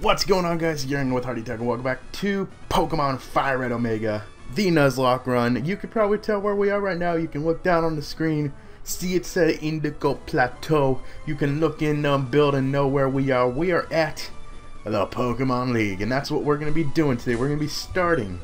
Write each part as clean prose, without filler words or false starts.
What's going on, guys? You're in with Hardy Tech and welcome back to Pokemon Fire Red Omega, the Nuzlocke run. You can probably tell where we are right now. You can look down on the screen, see it said Indigo Plateau. You can look in the build and know where we are. We are at the Pokemon League, and that's what we're going to be doing today. We're going to be starting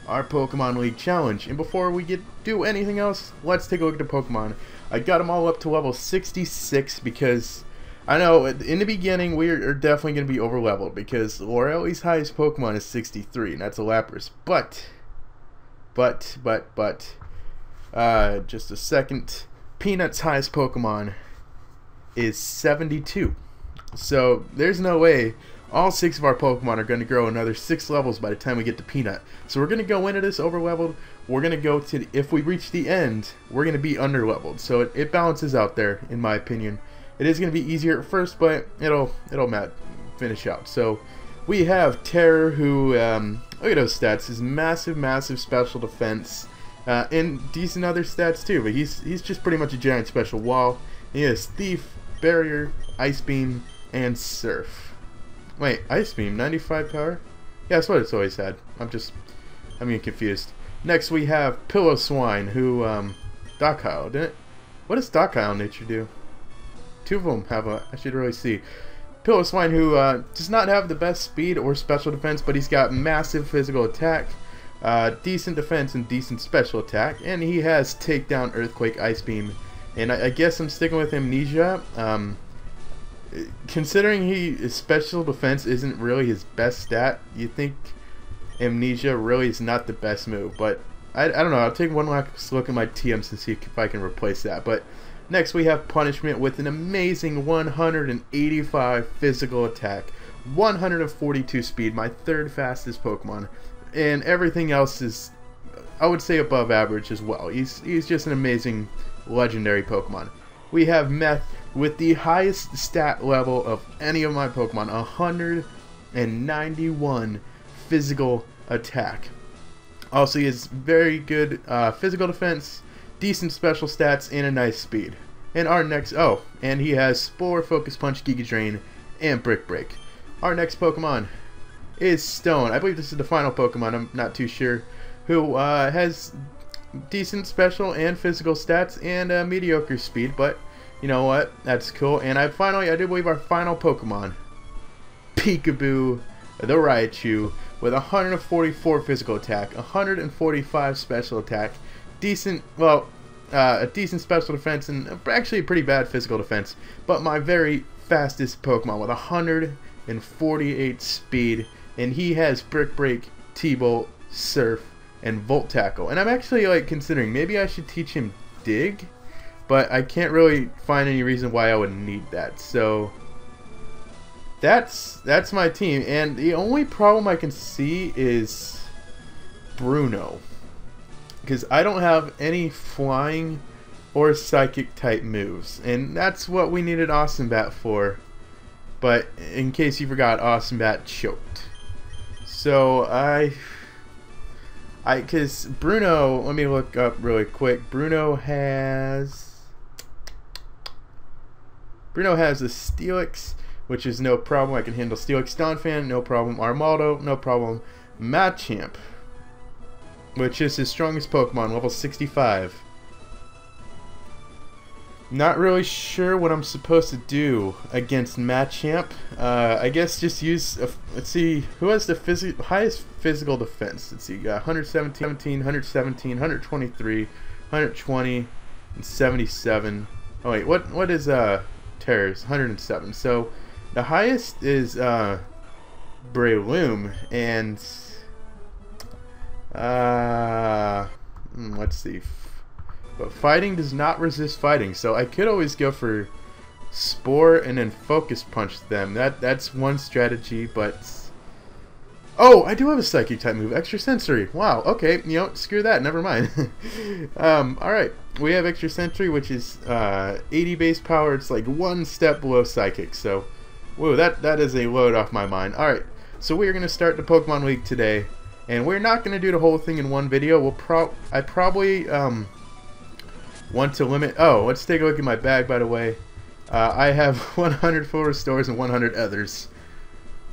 our Pokemon League challenge. And before we do anything else, let's take a look at the Pokemon. I got them all up to level 66 because I know in the beginning we are definitely going to be over leveled because Lorelei's highest Pokemon is 63, and that's a Lapras. But just a second, Peanut's highest Pokemon is 72. So there's no way all 6 of our Pokemon are going to grow another 6 levels by the time we get to Peanut. So we're going to go into this over leveled. We're going to go to, if we reach the end, we're going to be under leveled. So it balances out there, in my opinion. It is going to be easier at first, but it'll finish out. So we have Terror, who look at those stats. His massive special defense, and decent other stats too. But he's just pretty much a giant special wall. He has Thief, Barrier, Ice Beam, and Surf. Wait, Ice Beam, 95 power? Yeah, that's what it's always had. I'm getting confused. Next we have Pillow Swine, who Dockile, didn't it? What does Dockile nature do? 2 of them have I should really see. Pillow Swine, who does not have the best speed or special defense, but he's got massive physical attack, decent defense, and decent special attack. And he has Takedown, Earthquake, Ice Beam. And I guess I'm sticking with Amnesia. Considering his special defense isn't really his best stat, you think Amnesia really is not the best move. But I don't know. I'll take one last look at my TMs to see if I can replace that. But next we have Punishment with an amazing 185 physical attack, 142 speed, my 3rd fastest Pokemon, and everything else is, I would say, above average as well. He's just an amazing legendary Pokemon. We have Meth with the highest stat level of any of my Pokemon, 191 physical attack. Also, he has very good physical defense, decent special stats, and a nice speed. And our next, and he has Spore, Focus Punch, Giga Drain, and Brick Break. Our next Pokemon is Stone. I believe this is the final Pokemon, I'm not too sure, who has decent special and physical stats and mediocre speed, but you know what, that's cool. And I do believe our final Pokemon, Peekaboo, the Raichu, with 144 physical attack, 145 special attack, decent, a decent special defense, and actually a pretty bad physical defense, but my very fastest Pokemon with 148 speed, and he has Brick Break, T-Bolt, Surf, and Volt Tackle. And I'm actually considering maybe I should teach him Dig, but I can't really find any reason why I would need that. So that's my team, and the only problem I can see is Bruno, because I don't have any flying or psychic type moves, and that's what we needed Awesome Bat for. But in case you forgot, Awesome Bat choked. So because Bruno, let me look up really quick. Bruno has a Steelix, which is no problem. I can handle Steelix. Donphan, no problem. Armaldo, no problem. Machamp, which is his strongest Pokemon, level 65. Not really sure what I'm supposed to do against Machamp. I guess just use, let's see, who has the highest physical defense? Let's see, 117, 123, 120, and 77. Oh wait, what is Terror's? 107. So the highest is Breloom, and let's see. But fighting does not resist fighting, so I could always go for Spore and then Focus Punch them. That's one strategy, but I do have a Psychic type move, Extrasensory. Wow, okay, screw that, never mind. Alright, we have Extrasensory, which is 80 base power. It's like 1 step below Psychic, so whoa, that is a load off my mind. Alright, so we are going to start the Pokemon League today, and we're not going to do the whole thing in one video. I probably want to limit. Let's take a look at my bag, by the way. I have 100 full restores and 100 others.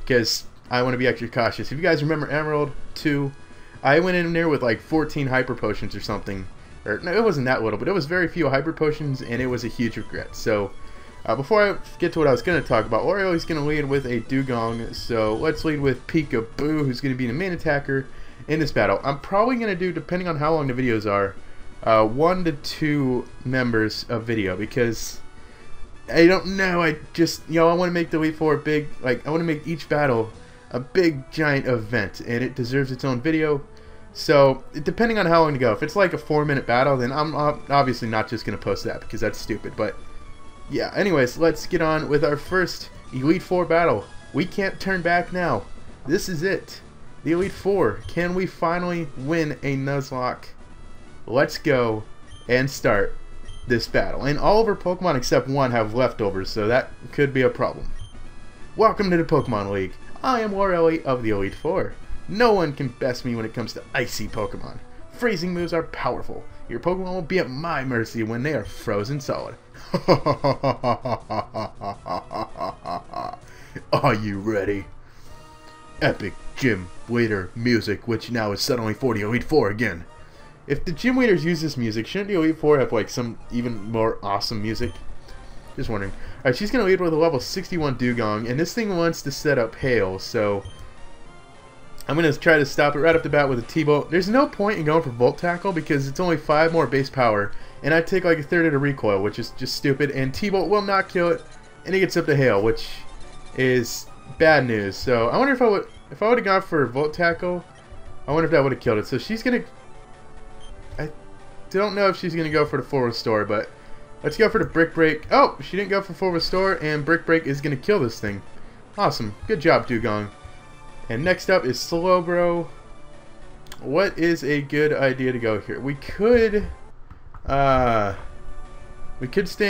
because I want to be extra cautious. If you guys remember Emerald 2, I went in there with like 14 hyper potions or something. Or no, it wasn't that little, but it was very few hyper potions, and it was a huge regret. So before I get to what I was going to talk about, Lorelei is going to lead with a Dugong. So let's lead with Peekaboo, who's going to be the main attacker in this battle. I'm probably going to do, depending on how long the videos are, 1 to 2 members of video, because I don't know, I just, I want to make the Elite Four big, like, I want to make each battle a big giant event, and it deserves its own video. So depending on how long to go, if it's like a 4-minute battle, then I'm obviously not just going to post that, because that's stupid. But yeah, anyways, let's get on with our first Elite Four battle. We can't turn back now. This is it. The Elite Four. Can we finally win a Nuzlocke? Let's go and start this battle. And all of our Pokemon except one have leftovers, so that could be a problem. Welcome to the Pokemon League. I am Lorelei of the Elite Four. No one can best me when it comes to icy Pokemon. Freezing moves are powerful. Your Pokemon will be at my mercy when they are frozen solid. Are you ready? Epic gym leader music, which now is suddenly for the Elite Four again. If the gym leaders use this music, shouldn't the Elite Four have like some even more awesome music? Just wondering. Alright, she's going to lead with a level 61 Dugong, and this thing wants to set up Hail, so I'm going to try to stop it right off the bat with a T-Bolt. There's no point in going for Volt Tackle because it's only 5 more base power, and I take like a third of the recoil, which is just stupid, and T-Bolt will not kill it, and it gets up to Hail, which is bad news. So I wonder if I would have gone for Volt Tackle, I wonder if that would have killed it. So she's going to, I don't know if she's going to go for the full restore, but let's go for the Brick Break. Oh, she didn't go for full restore, and Brick Break is going to kill this thing. Awesome. Good job, Dugong. And next up is Slowbro. What is a good idea to go here? We could stand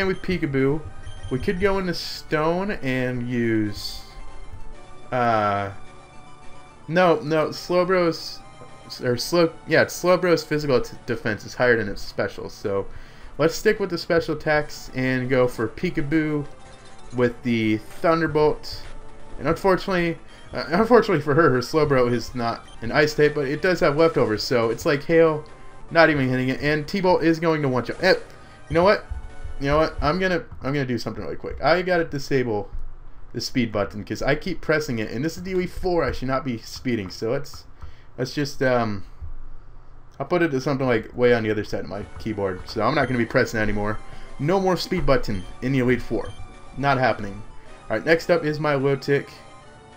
with Peekaboo. We could go into Stone and use Slowbro's Slowbro's physical defense is higher than its special. So let's stick with the special attacks and go for Peekaboo with the Thunderbolt. And unfortunately for her Slowbro is not an ice type, but it does have leftovers, so it's like Hail, not even hitting it. And T-Bolt is going to one shot. You know what? I'm gonna do something really quick. I gotta disable the speed button because I keep pressing it, and this is the Elite Four. I should not be speeding. So let's just I'll put it to something like way on the other side of my keyboard. So I'm not gonna be pressing it anymore. No more speed button in the Elite Four. Not happening. All right, next up is my Milotic.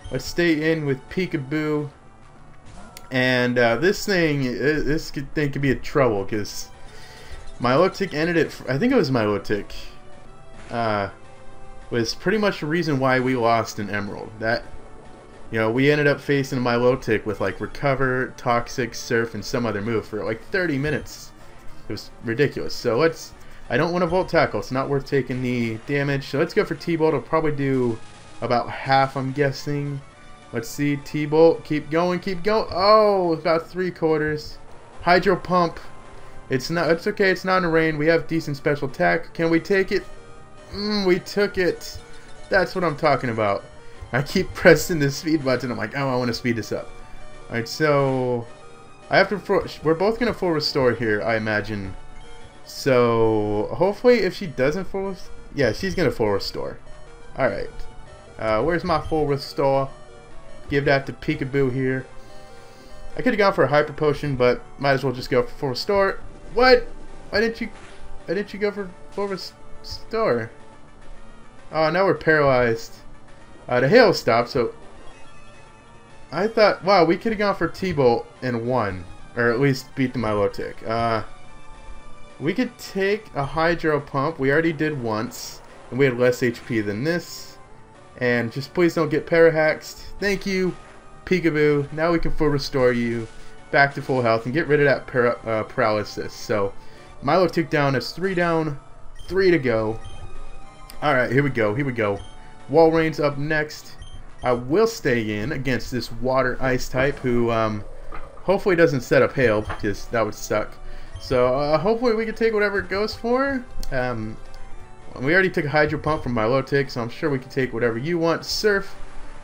Let's stay in with Peekaboo, and this thing could be a trouble because Milotic ended it. I think it was Milotic. Was pretty much the reason why we lost in Emerald. That we ended up facing Milotic with like Recover, Toxic, Surf, and some other move for like 30 minutes. It was ridiculous. So I don't want to Volt Tackle. It's not worth taking the damage. So let's go for T-Bolt. It'll probably do about half, I'm guessing. Let's see, T-Bolt, keep going, keep going. Oh, about 3/4. Hydro Pump. It's okay, it's not in the rain. We have decent special attack. Can we take it? We took it. That's what I'm talking about. I keep pressing the speed button. I'm like, oh, I want to speed this up. Alright, so I have to. We're both gonna full restore here, I imagine. So hopefully, if she doesn't full, yeah, she's gonna full restore. All right. Where's my full restore? Give that to Peekaboo here. I could have gone for a Hyper Potion, but might as well just go for full restore. What? Why didn't you go for full restore? Oh, now we're paralyzed. The hail stopped, so I thought, wow, we could have gone for T-Bolt and won, or at least beat the Milotic. We could take a Hydro Pump. We already did once, and we had less HP than this. And just please don't get Parahaxed. Thank you, Peekaboo. Now we can full restore you back to full health and get rid of that paralysis. So Milotic down. That's 3 down, 3 to go. Alright, here we go. Here we go. Walreign's up next. I will stay in against this Water Ice type who hopefully doesn't set up Hail because that would suck. So hopefully we can take whatever it goes for. We already took a Hydro Pump from Milotic, so I'm sure we can take whatever you want. Surf.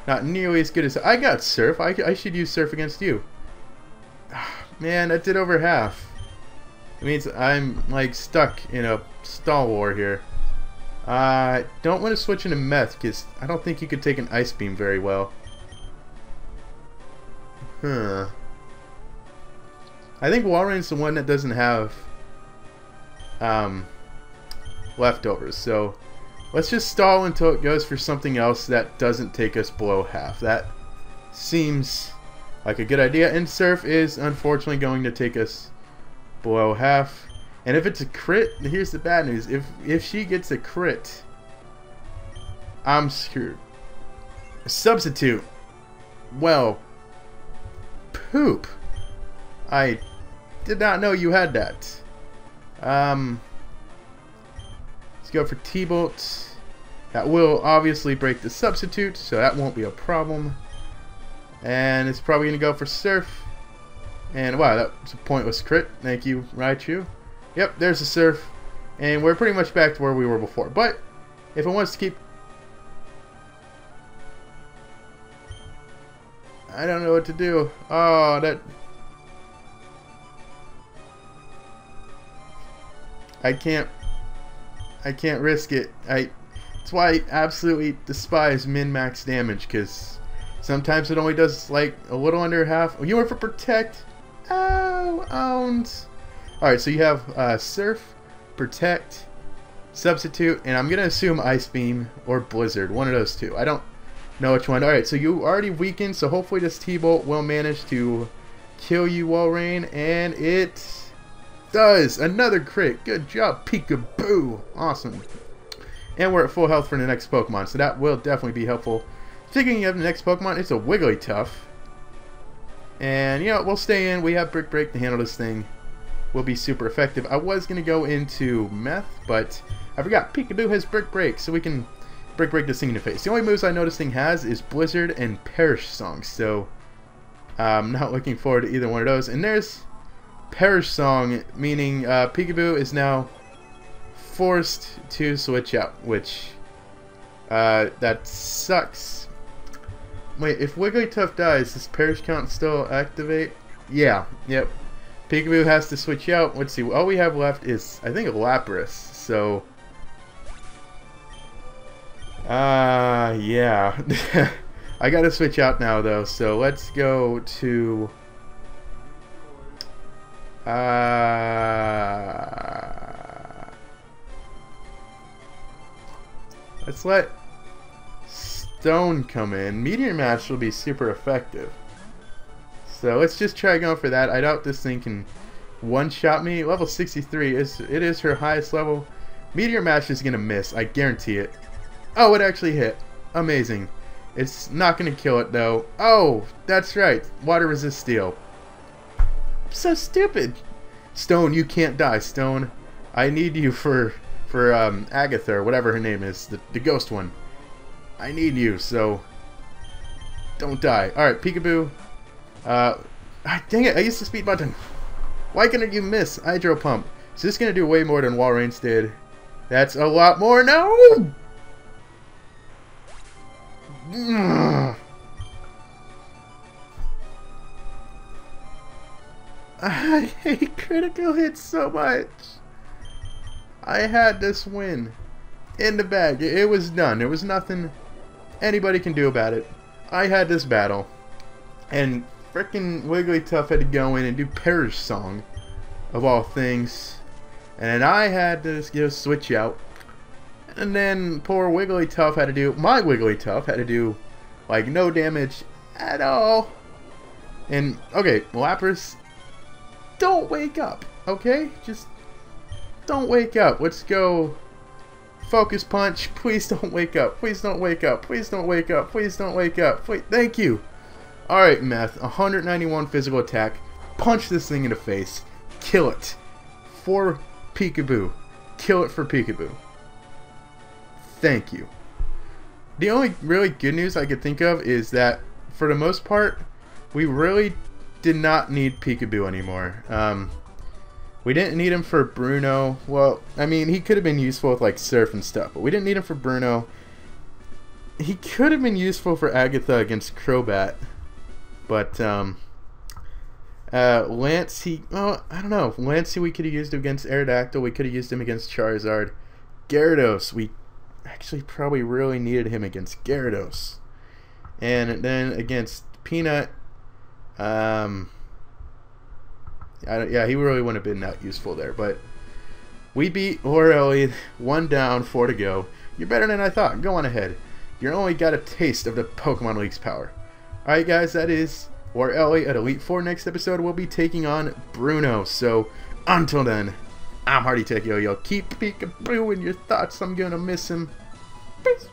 Not nearly as good as... I got Surf. I should use Surf against you. Man, that did over half. It means I'm, like, stuck in a stall war here. Don't want to switch into Meth, because I don't think you could take an Ice Beam very well. Huh. I think Walrein's the one that doesn't have leftovers, so let's just stall until it goes for something else that doesn't take us below half. That seems like a good idea, and Surf is unfortunately going to take us below half. And if it's a crit, here's the bad news. If she gets a crit, I'm screwed. A Substitute. Well, poop. I did not know you had that. Let's go for T-Bolt. That will obviously break the Substitute, so that won't be a problem. And it's probably going to go for Surf. And wow, that was a pointless crit. Thank you, Raichu. Yep, there's the Surf. And we're pretty much back to where we were before. But if it wants to keep... I don't know what to do. Oh, that... I can't risk it. That's why I absolutely despise min-max damage, because sometimes it only does like a little under half. Oh, you went for Protect. Oh, owned. Alright, so you have Surf, Protect, Substitute, and I'm going to assume Ice Beam or Blizzard. One of those two. I don't know which one. Alright, so you already weakened, so hopefully this T-Bolt will manage to kill you, Walrein, and it does. Another crit. Good job, Peekaboo. Awesome. And we're at full health for the next Pokemon, so that will definitely be helpful. Speaking of the next Pokemon, it's a Wigglytuff. And, you know, we'll stay in. We have Brick Break to handle this thing. Will be super effective. I was going to go into Meth, but I forgot. Peekaboo has Brick Break, so we can Brick Break this thing in the face. The only moves I know this thing has is Blizzard and Perish Song, so I'm not looking forward to either one of those. And there's Perish Song, meaning Peekaboo is now forced to switch out, which that sucks. Wait, if Wigglytuff dies, does Perish Count still activate? Yeah, yep. Peekaboo has to switch out. Let's see, all we have left is, I think, a Lapras, so... yeah. I gotta switch out now, though, so let's go to... let's let Stone come in. Meteor Mash will be super effective. So let's just try going for that. I doubt this thing can one-shot me. Level 63, it is her highest level. Meteor Mash is going to miss. I guarantee it. Oh, it actually hit. Amazing. It's not going to kill it, though. Oh, that's right. Water resist steel. So stupid. Stone, you can't die, Stone. I need you for Agatha, or whatever her name is, the ghost one. I need you, so don't die. Alright, Peekaboo. Dang it, I used the speed button. Why couldn't you miss? Hydro Pump. So this is going to do way more than Walrein did. That's a lot more. No! I hate critical hits so much. I had this win in the bag. It was done. There was nothing anybody can do about it. I had this battle, and frickin' Wigglytuff had to go in and do Perish Song, of all things, and I had to just switch out. And then poor Wigglytuff had to do, my Wigglytuff had to do, like, no damage at all. And, okay, Lapras, don't wake up, okay? Just don't wake up. Let's go Focus Punch. Please don't wake up. Please don't wake up. Please don't wake up. Please don't wake up. Please. Thank you. Alright, Meth. 191 physical attack. Punch this thing in the face. Kill it. For Peekaboo. Kill it for Peekaboo. Thank you. The only really good news I could think of is that, for the most part, we really did not need Peekaboo anymore. We didn't need him for Bruno. Well, I mean, he could have been useful with, like, Surf and stuff, but we didn't need him for Bruno. he could have been useful for Agatha against Crobat, but Lancey, well, I don't know. Lancey we could have used him against Aerodactyl. We could have used him against Charizard. Gyarados, we actually probably really needed him against Gyarados. And then against Peanut, yeah, he really wouldn't have been that useful there. But we beat Lorelei, 1 down, 4 to go. You're better than I thought. Go on ahead. You only got a taste of the Pokemon League's power. Alright guys, that is Lorelei at Elite 4. Next episode, we'll be taking on Bruno. So, until then, I'm Hardy Tech Yo-Yo. Keep peekaboo in your thoughts. I'm gonna miss him. Peace.